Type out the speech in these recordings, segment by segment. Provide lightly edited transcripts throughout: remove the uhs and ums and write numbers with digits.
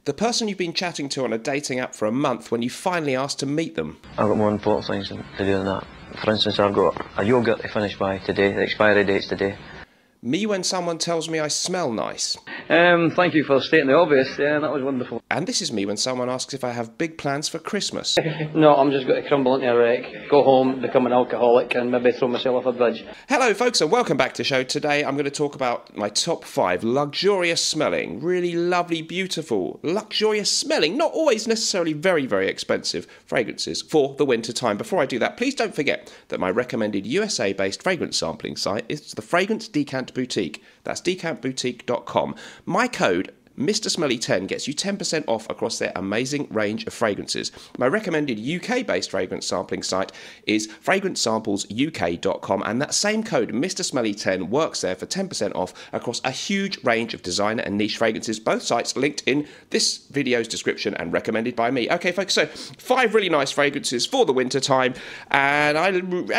The person you've been chatting to on a dating app for a month when you finally asked to meet them. I've got more important things to do than that. For instance, I've got a yogurt to finish by today, the expiry date's today. Me when someone tells me I smell nice. Thank you for stating the obvious, yeah, that was wonderful. And this is me when someone asks if I have big plans for Christmas. No, I'm just going to crumble into a wreck, go home, become an alcoholic and maybe throw myself off a bridge. Hello folks and welcome back to the show. Today I'm going to talk about my top 5 luxurious smelling, really lovely, beautiful, luxurious smelling, not always necessarily very, very expensive fragrances for the winter time. Before I do that, please don't forget that my recommended USA-based fragrance sampling site is the Fragrance Decant Boutique. That's decantboutique.com. My code Mr. Smelly 10 gets you 10% off across their amazing range of fragrances. My recommended UK-based fragrance sampling site is fragrancesamplesuk.com, and that same code Mr. Smelly 10 works there for 10% off across a huge range of designer and niche fragrances. Both sites linked in this video's description and recommended by me. Okay, folks, so 5 really nice fragrances for the winter time, and I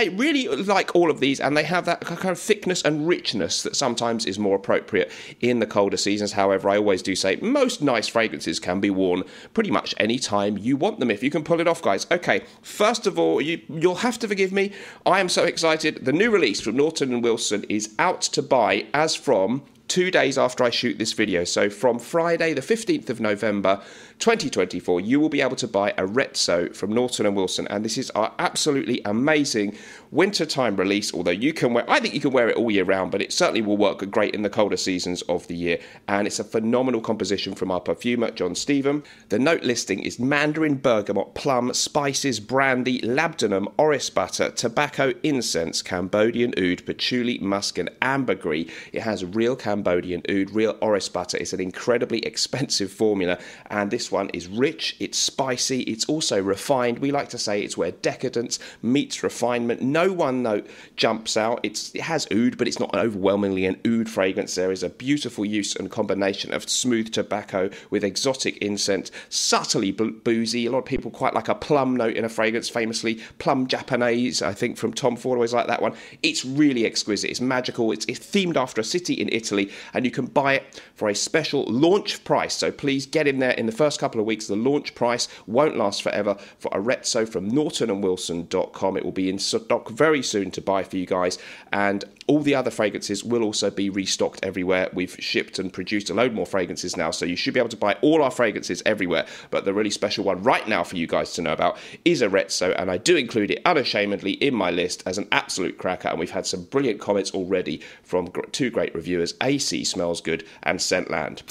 really like all of these, and they have that kind of thickness and richness that sometimes is more appropriate in the colder seasons. However, I always do say most nice fragrances can be worn pretty much any time you want them, if you can pull it off, guys. Okay, first of all, you'll have to forgive me. I am so excited. The new release from Naughton & Wilson is out to buy as from 2 days after I shoot this video. So from Friday the 15th of November 2024, you will be able to buy AREZZO from Naughton & Wilson, and this is our absolutely amazing wintertime release. Although you can wear, I think you can wear it all year round, but it certainly will work great in the colder seasons of the year. And it's a phenomenal composition from our perfumer John Stephen. The note listing is mandarin, bergamot, plum, spices, brandy, labdanum, orris butter, tobacco, incense, Cambodian oud, patchouli, musk, and ambergris. It has real Cambodian oud, real orris butter. It's an incredibly expensive formula, and this one is rich, it's spicy, it's also refined. We like to say it's where decadence meets refinement. No one note jumps out. It has oud, but it's not overwhelmingly an oud fragrance. There is a beautiful use and combination of smooth tobacco with exotic incense, subtly boozy. A lot of people quite like a plum note in a fragrance, famously plum Japanese, I think, from Tom Ford, always like that one. It's really exquisite, it's magical, it's themed after a city in Italy, and you can buy it for a special launch price. So please get in there in the first couple of weeks. The launch price won't last forever for AREZZO from NaughtonandWilson.com. It will be in stock very soon to buy for you guys, and all the other fragrances will also be restocked everywhere. We've shipped and produced a load more fragrances now, so you should be able to buy all our fragrances everywhere. But the really special one right now for you guys to know about is AREZZO, and I do include it unashamedly in my list as an absolute cracker, and we've had some brilliant comments already from 2 great reviewers, AC Smells Good and Scentland.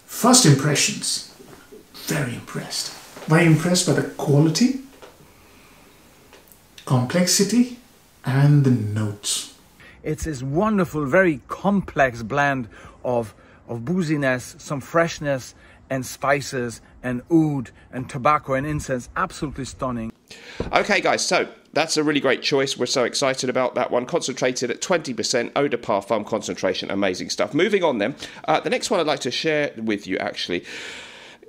First impressions, very impressed. Very impressed by the quality, complexity, and the notes. It's this wonderful, very complex blend of booziness, some freshness, and spices, and oud, and tobacco, and incense. Absolutely stunning. Okay, guys, so that's a really great choice. We're so excited about that one. Concentrated at 20%, eau de parfum concentration, amazing stuff. Moving on then, the next one I'd like to share with you, actually,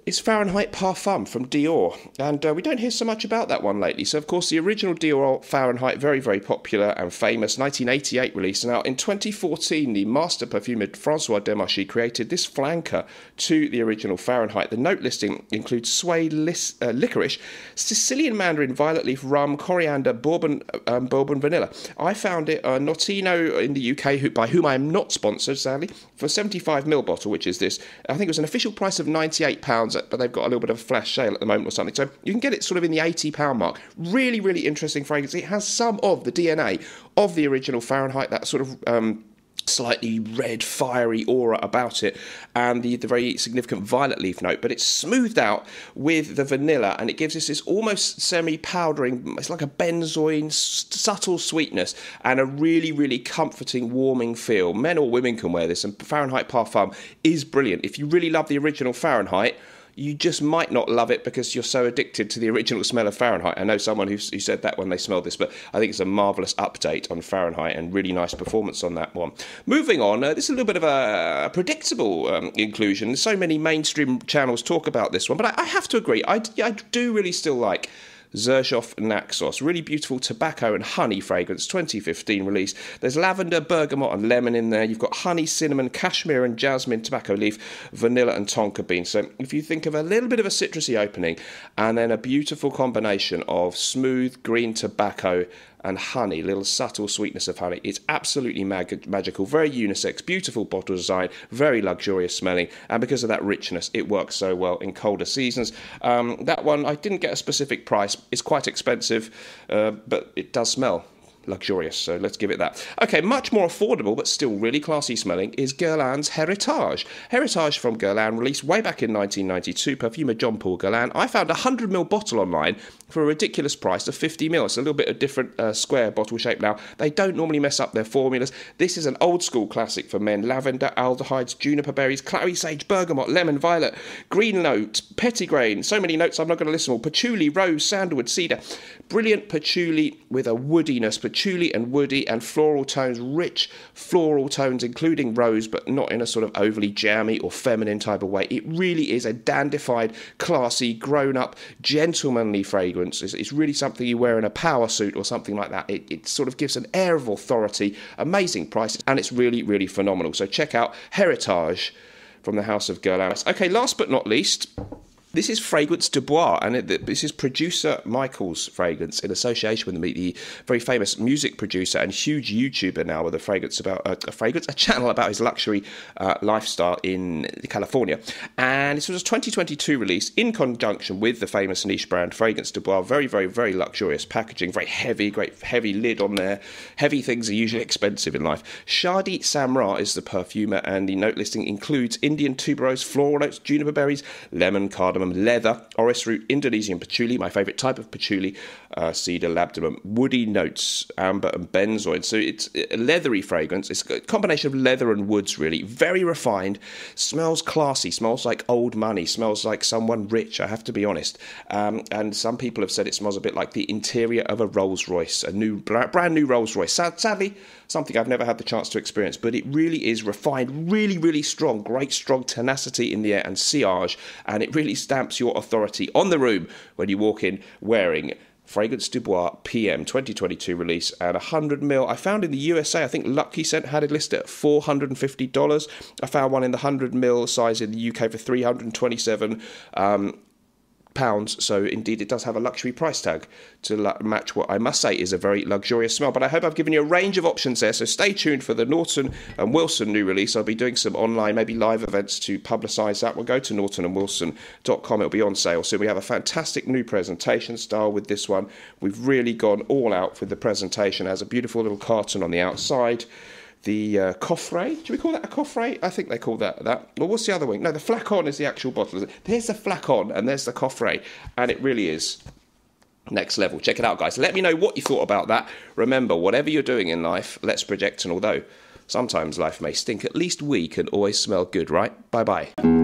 is Fahrenheit Parfum from Dior, and we don't hear so much about that one lately. So of course the original Dior Fahrenheit, very, very popular and famous, 1988 release. Now in 2014 the master perfumer François Demarchi created this flanker to the original Fahrenheit. The note listing includes suede licorice, Sicilian mandarin, violet leaf, rum, coriander, bourbon vanilla. I found it Notino in the UK, by whom I am not sponsored sadly, for a 75ml bottle, which is this. I think it was an official price of £98, but they've got a little bit of a flash sale at the moment or something. So you can get it sort of in the £80 mark. Really, really interesting fragrance. It has some of the DNA of the original Fahrenheit, that sort of slightly red, fiery aura about it, and the very significant violet leaf note, but it's smoothed out with the vanilla, and it gives us this almost semi-powdering, it's like a benzoin, subtle sweetness, and a really, really comforting, warming feel. Men or women can wear this, and Fahrenheit Parfum is brilliant. If you really love the original Fahrenheit, you just might not love it because you're so addicted to the original smell of Fahrenheit. I know someone who said that when they smelled this, but I think it's a marvellous update on Fahrenheit and really nice performance on that one. Moving on, this is a little bit of a predictable inclusion. So many mainstream channels talk about this one, but I have to agree, I do really still like XERJOFF NAXOS. Really beautiful tobacco and honey fragrance, 2015 release. There's lavender, bergamot and lemon in there. You've got honey, cinnamon, cashmere and jasmine, tobacco leaf, vanilla and tonka bean. So if you think of a little bit of a citrusy opening and then a beautiful combination of smooth green tobacco and honey, little subtle sweetness of honey. It's absolutely magical, very unisex, beautiful bottle design, very luxurious smelling, and because of that richness, it works so well in colder seasons. That one, I didn't get a specific price. It's quite expensive, but it does smell luxurious, so let's give it that. Okay, much more affordable but still really classy smelling is Guerlain's Heritage. Heritage from Guerlain, released way back in 1992, perfumer John Paul Guerlain. I found a 100ml bottle online for a ridiculous price of 50ml. It's a little bit of different square bottle shape now. They don't normally mess up their formulas. This is an old school classic for men. Lavender, aldehydes, juniper berries, clary sage, bergamot, lemon, violet, green note, petitgrain. So many notes I'm not going to list them all. Patchouli, rose, sandalwood, cedar. Brilliant patchouli with a woodiness. Patchouli and woody and floral tones, rich floral tones, including rose, but not in a sort of overly jammy or feminine type of way. It really is a dandified, classy, grown-up, gentlemanly fragrance. It's really something you wear in a power suit or something like that. It sort of gives an air of authority, amazing prices, and it's really, really phenomenal. So check out Heritage from the House of Guerlain. Okay, last but not least, this is Fragrance du Bois, and this is producer Michael's fragrance in association with the very famous music producer and huge YouTuber now with a channel about his luxury lifestyle in California. And this was a 2022 release in conjunction with the famous niche brand Fragrance du Bois. Very, very, very luxurious packaging, very heavy, great heavy lid on there. Heavy things are usually expensive in life. Shadi Samra is the perfumer, and the note listing includes Indian tuberose, floral notes, juniper berries, lemon, cardamom, leather, orris root, Indonesian patchouli, my favourite type of patchouli, cedar, labdanum, woody notes, amber and benzoin. So it's a leathery fragrance. It's a combination of leather and woods, really. Very refined. Smells classy. Smells like old money. Smells like someone rich, I have to be honest. And some people have said it smells a bit like the interior of a Rolls Royce, a brand new Rolls Royce. Sadly, something I've never had the chance to experience, but it really is refined, really, really strong, great strong tenacity in the air and sillage, and it really stamps your authority on the room when you walk in wearing Fragrance du Bois PM 2022 release at 100ml. I found in the USA, I think Lucky Scent had it listed at $450. I found one in the 100ml size in the UK for $327. So indeed it does have a luxury price tag to match what I must say is a very luxurious smell. But I hope I've given you a range of options there, so stay tuned for the Norton and Wilson new release. I'll be doing some online, maybe live events to publicise that. We'll go to nortonandwilson.com. It'll be on sale soon. We have a fantastic new presentation style with this one. We've really gone all out with the presentation. It has a beautiful little carton on the outside. The coffret, do we call that a coffret? I think they call that. Well, what's the other wing? No, the flacon is the actual bottle. There's the flacon and there's the coffret, and it really is next level. Check it out, guys. Let me know what you thought about that. Remember, whatever you're doing in life, let's project, and although sometimes life may stink, at least we can always smell good, right? Bye-bye.